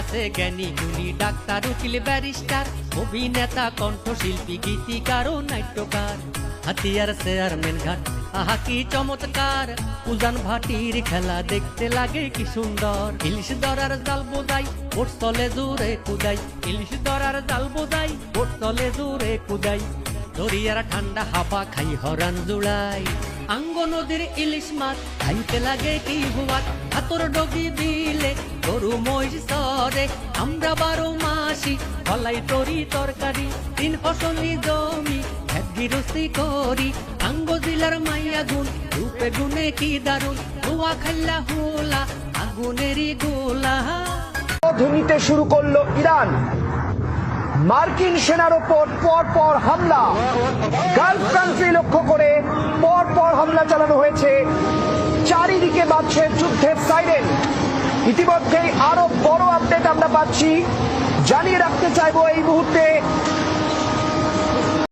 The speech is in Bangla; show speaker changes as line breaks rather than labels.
আছে জ্ঞানী গুণী ডাক্তার উকিল ব্যারিস্টার অভিনেতা কণ্ঠশিল্পী গীতিকার ও নাট্যকার হাতিয়ার চেয়ারম্যান ঘাট আহা কি চমৎকার উজান ভাটির খেলা দেখতে লাগে কি সুন্দর ইলিশ ধরার জাল বোঝাই ওর তলে জোরে কুদাই ইলিশ ধরার জাল বোঝাই ওর তলে জোরে কুদাই দরিয়ার ঠান্ডা হাওয়া খাই হরান জুড়াই আঙ্গ নদীর ইলিশ মাছ খাইতে লাগে কি হুয়াত হাতর ডগি দিলে গরু মহিষ সরে আমরা 12 মাসি ফলাই তরি তরকারি 3 ফসলি জমি গিরস্তি করি আঙ্গ জিলার মাইয়া গুণ রূপে গুণে কি দারুণ ধোয়া খাল্লা হোলা আগুনেরই গোলা
ধুনিতে শুরু করলো ইরান মার্কিন সেনার ওপর পরপর হামলা গালফ কান্ট্রি লক্ষ্য করে পরপর হামলা চালানো হয়েছে চারিদিকে বাজছে যুদ্ধের সাইরেন ইতিমধ্যেই আরো বড় আপডেট আমরা পাচ্ছি জানিয়ে রাখতে চাইবো এই মুহূর্তে